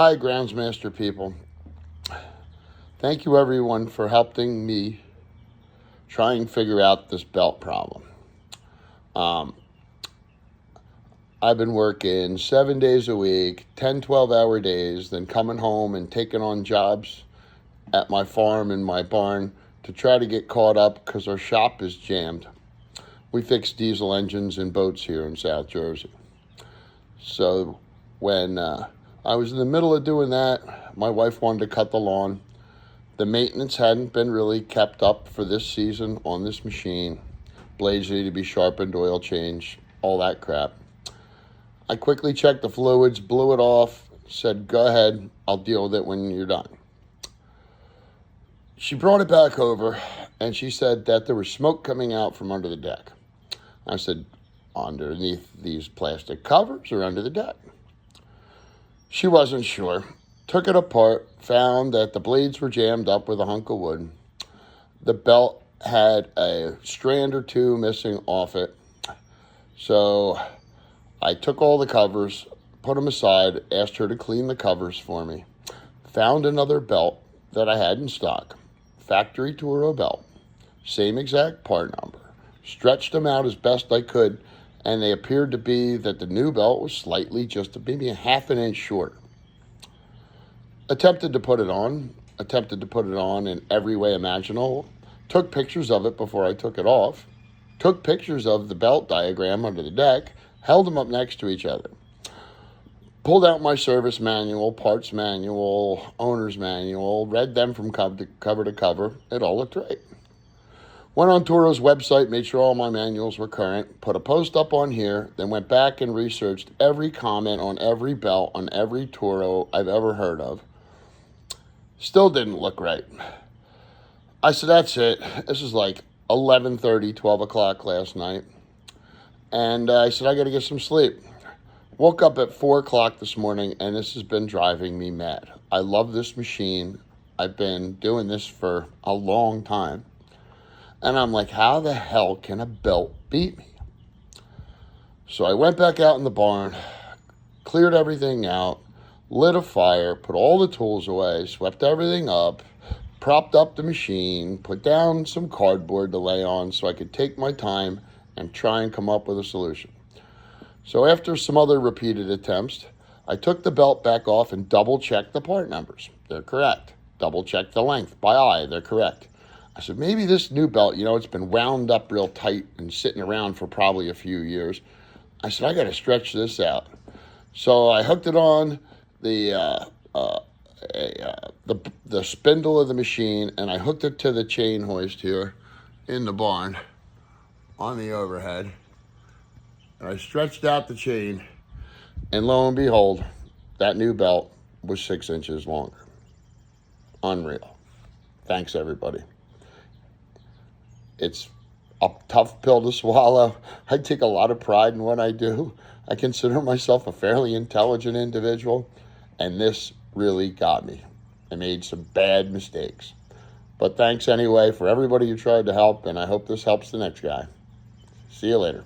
Hi, Groundsmaster people. Thank you, everyone, for helping me try and figure out this belt problem. I've been working 7 days a week, 10, 12-hour days, then coming home and taking on jobs at my farm and my barn to try to get caught up because our shop is jammed. We fix diesel engines and boats here in South Jersey. So when I was in the middle of doing that, my wife wanted to cut the lawn. The maintenance hadn't been really kept up for this season on this machine. Blades needed to be sharpened, oil changed, all that crap. I quickly checked the fluids, blew it off, said, go ahead, I'll deal with it when you're done. She brought it back over, and she said that there was smoke coming out from under the deck. I said, underneath these plastic covers or under the deck? She wasn't sure. Took it apart, found that the blades were jammed up with a hunk of wood. The belt had a strand or two missing off it. So I took all the covers, put them aside, asked her to clean the covers for me. Found another belt that I had in stock. Factory Toro belt. Same exact part number. Stretched them out as best I could, and they appeared to be that the new belt was slightly, just maybe a half an inch short. Attempted to put it on in every way imaginable. Took pictures of it before I took it off. Took pictures of the belt diagram under the deck, held them up next to each other. Pulled out my service manual, parts manual, owner's manual, read them from cover to cover. It all looked right. Went on Toro's website, made sure all my manuals were current, put a post up on here, then went back and researched every comment on every belt on every Toro I've ever heard of. Still didn't look right. I said, that's it. This is like 11:30, 12 o'clock last night. And I said, I got to get some sleep. Woke up at 4 o'clock this morning, and this has been driving me mad. I love this machine. I've been doing this for a long time. And I'm like, how the hell can a belt beat me? So I went back out in the barn, cleared everything out, lit a fire, put all the tools away, swept everything up, propped up the machine, put down some cardboard to lay on so I could take my time and try and come up with a solution. So after some other repeated attempts, I took the belt back off and double-checked the part numbers. They're correct. Double-checked the length by eye. They're correct. I said, maybe this new belt, it's been wound up real tight and sitting around for probably a few years. I said, I got to stretch this out. So I hooked it on the spindle of the machine, and I hooked it to the chain hoist here in the barn on the overhead. And I stretched out the chain, and lo and behold, that new belt was 6 inches longer. Unreal. Thanks, everybody. It's a tough pill to swallow. I take a lot of pride in what I do. I consider myself a fairly intelligent individual, and this really got me. I made some bad mistakes. But thanks anyway for everybody who tried to help, and I hope this helps the next guy. See you later.